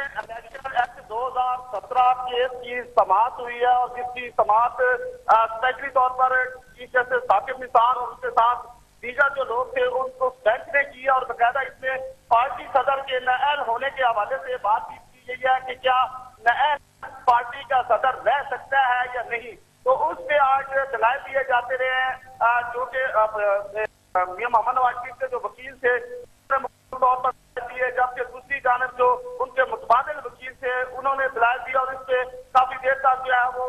Election act 2017 case की समाअत हुई है और जिसकी समाअत स्पेशली तौर पर चीफ जस्टिस साकिब निसार और उनके साथ दीगर जो लोग थे उनको बेंच ने की और बकायदा इसमें पार्टी सदर के नाअहल होने के हवाले से बातचीत की गई है कि क्या नाअहल पार्टी का सदर रह सकता है या नहीं। तो उस पे आज दलाइल दिए जाते रहे हैं जो कि मियां मोहम्मद नवाज शरीफ के जो वकील थे तौर पर दिए, जबकि दूसरी जानब जो उनके मुतबादिल वकील थे उन्होंने दलाइल दिया और इससे काफी देर तक जो है वो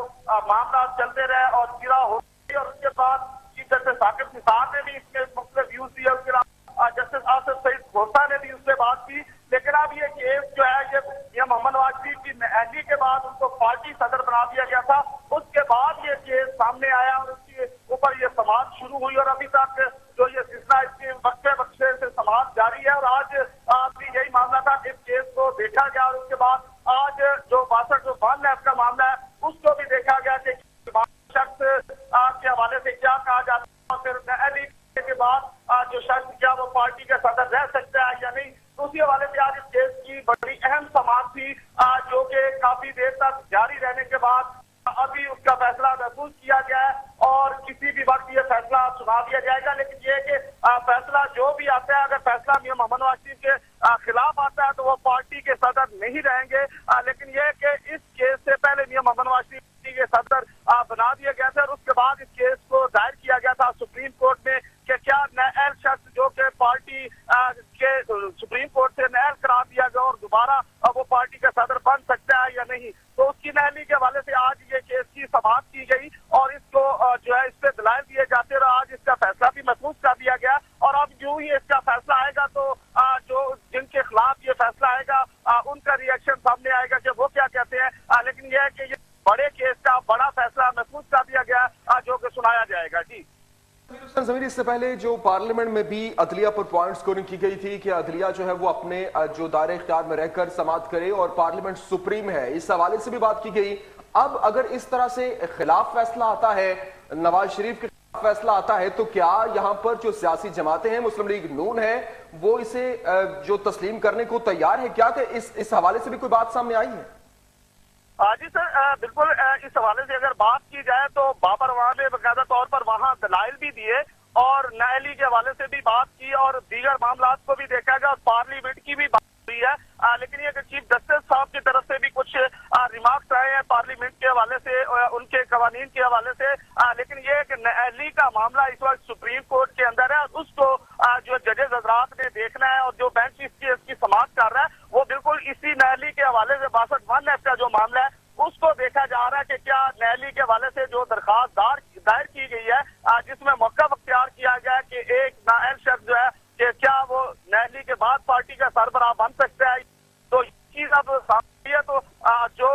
मामला चलते रहे और गिरा हो गई। और उसके बाद चीफ जस्टिस साकिब निसार ने भी इसके मुख्तलिफ व्यूज दिए, उसके अलावा जस्टिस आसिफ सईद खोसा ने भी उससे बात की। लेकिन अब ये केस जो है ये मियां मोहम्मद नवाज शरीफ की नाअहली के बाद उनको पार्टी सदर बना दिया गया था, उसके बाद ये केस सामने आया और उसके ऊपर ये समाअत शुरू हुई और अभी तक जो ये सिलसिला इसके वक्फे बख्शे से समाअत जारी है। और आज भी यही मामला था, इस केस को देखा गया और उसके बाद आज जो 62 का मामला है उसको भी देखा गया कि शख्स के हवाले से क्या कहा जाता है और फिर नाअहली के बाद जो शख्स क्या वो पार्टी का सदर रह सकता है या नहीं। तो उसी हवाले से आज इस केस की बड़ी अहम समाअत थी जो कि काफी देर तक जारी रहने के बाद अभी उसका फैसला महसूस किया गया है और किसी भी वक्त ये फैसला सुना दिया जाएगा। लेकिन ये कि फैसला जो भी आता है, अगर फैसला मियां मोहम्मद नवाज शरीफ के खिलाफ आता है तो वो पार्टी के सदर नहीं रहेंगे। लेकिन ये कि इस केस से पहले मियां मोहम्मद नवाज शरीफ के सदर बना दिया गया था और उसके बाद इस केस को दायर किया गया था सुप्रीम कोर्ट में कि क्या नाअहल शख्स जो कि पार्टी के सुप्रीम कोर्ट से नाअहल करार दिया गया और दोबारा वो पार्टी का सदर बन सकता है या नहीं। तो उसकी नाअहली के हवाले से आज ये केस की समाअत की गई और इसको जो है इस पे दलाइल दिए जाते और आज इसका फैसला भी महसूस कर दिया गया। और अब यूं ही इसका फैसला आएगा तो जो जिनके खिलाफ ये फैसला आएगा उनका रिएक्शन सामने आएगा कि वो क्या कहते हैं। लेकिन यह है कि ये बड़े केस का बड़ा फैसला महसूस कर दिया गया जो कि सुनाया जाएगा। जी ज़मीर, इससे पहले जो पार्लियामेंट में भी अदलिया पर पॉइंट स्कोरिंग की गई थी कि अदलिया जो है वो अपने जो दायरे इख्तियार में रहकर समाअत करे और पार्लियामेंट सुप्रीम है, इस हवाले से भी बात की गई। अब अगर इस तरह से खिलाफ फैसला आता है, नवाज शरीफ के खिलाफ फैसला आता है, तो क्या यहाँ पर जो सियासी जमातें हैं, मुस्लिम लीग नून है, वो इसे जो तस्लीम करने को तैयार है क्या? कि इस हवाले से भी कोई बात सामने आई है? जी सर, बिल्कुल इस हवाले से अगर बात की जाए तो बाबर वहां ने बाकायदा तौर पर वहां दलाइल भी दिए और नाअहली के हवाले से भी बात की और दीगर मामलात को भी देखा गया और पार्लियामेंट की भी बात हुई है। लेकिन ये चीफ जस्टिस साहब की तरफ से भी कुछ रिमार्क्स आए हैं पार्लियामेंट के हवाले से, उनके कवानीन के हवाले से। लेकिन ये कि नाअहली का मामला इस वक्त सुप्रीम कोर्ट के अंदर है, उसको जो जजेस हजरात ने देखना है और जो बेंच इसकी समाअत कर रहा है वो बिल्कुल इसी नाअहली के हवाले से 62 का जो मामला है उसको देखा जा रहा है कि क्या नाअहली के हवाले से जो दरखास्त दायर की गई है जिसमें मौका अख्तियार किया गया है कि एक नाअहल शख्स जो है कि क्या वो नाअहली के बाद पार्टी का सरबराह बन सकता है। तो ये चीज अब सामने है तो जो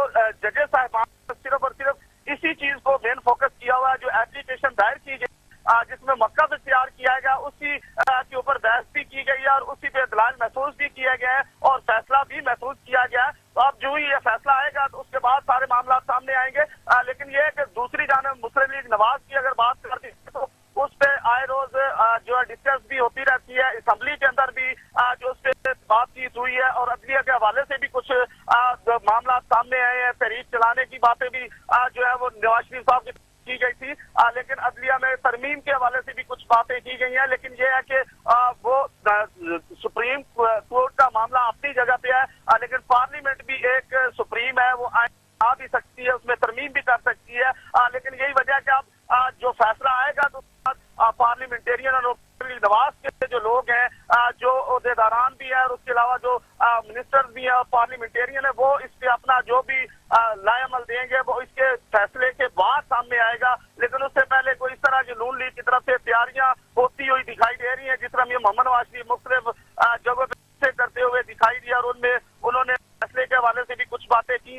जजेस साहिबान सिर्फ और सिर्फ इसी चीज को मेन फोकस किया हुआ है। जो एप्लीकेशन दायर की गई जिसमें मौका अख्तियार किया गया उसी के ऊपर बहस भी की गई है और उसी पे दलाइल महसूस भी किया गया है और फैसला भी महसूस किया गया है। तो अब जो ही ये फैसला आएगा तो उसके बाद सारे मामला सामने आएंगे। लेकिन ये कि दूसरी जानब मुस्लिम लीग नवाज की अगर बात करती है तो उस पे आए रोज जो है डिस्कस भी होती रहती है, असेंबली के अंदर भी जो उस पे बातचीत हुई है और अदलिया के हवाले से भी कुछ मामला सामने आए हैं। तहरीक चलाने की बातें भी जो है वो नवाज शरीफ साहब की गई थी, लेकिन अदलिया में तरमीम के हवाले से भी कुछ बातें की गई हैं। लेकिन ये है कि वो सुप्रीम कोर्ट का मामला अपनी जगह पे है, लेकिन पार्लियामेंट भी एक सुप्रीम है, वो आ भी सकती है, उसमें तरमीम भी कर सकती है। लेकिन यही वजह है कि अब जो फैसला आएगा तो पार्लियामेंटेरियन और नवाज के जो लोग हैं, जो ओहदेदारान भी है और उसके अलावा जो मिनिस्टर भी है और पार्लियामेंटेरियन है, वो इस पे अपना जो भी लाएअमल देंगे वो इसके फैसले के बाद सामने आएगा। लेकिन उससे पहले कोई इस तरह की नून लीग की तरफ से तैयारियां होती हुई दिखाई दे रही है, जिस तरह मियां मोहम्मद नवाज शरीफ मुख्तलिफ जगहों पे करते हुए दिखाई दिया और उनमें उन्होंने फैसले के हवाले से भी कुछ बातें की।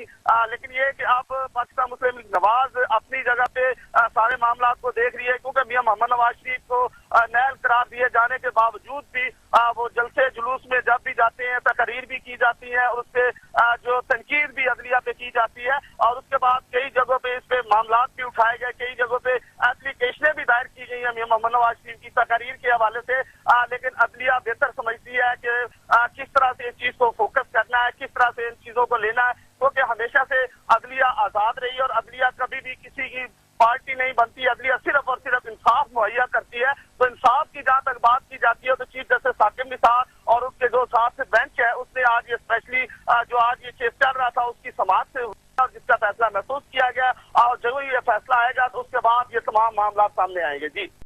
लेकिन ये कि अब पाकिस्तान मुस्लिम लीग नवाज अपनी जगह पे सारे मामला को देख रही है, क्योंकि मियां मोहम्मद नवाज शरीफ को नाअहल करार दिए जाने के बावजूद भी वो जलसे जुलूस में जब भी जाते हैं तकरीर भी की जाती है और उससे जो तनकीद भी अदलिया पे की जाती है और उसके बाद कई जगहों पे इस पे मामला भी उठाए गए, कई जगहों पे एप्लीकेशनें भी दायर की गई हैं मियां मोहम्मद नवाज शरीफ की तकरीर के हवाले से। लेकिन अदलिया बेहतर समझती है कि किस तरह से इस चीज को फोकस करना है, किस तरह से इन चीजों को اور عدلیہ کبھی بھی کسی کی پارٹی نہیں بنتی. عدلیہ صرف اور صرف انصاف مہیا کرتی ہے. تو انصاف کی جہاں تک بات کی جاتی ہے تو چیف جسٹس ثاقب نثار اور اس کے جو ساتھ سے بینچ ہے اس نے آج یہ اسپیشلی جو آج یہ کیس چل رہا تھا اس کی سماعت سے اور جس کا فیصلہ محسوس کیا گیا اور جب یہ فیصلہ آئے گا تو اس کے بعد یہ تمام معاملات سامنے آئیں گے. جی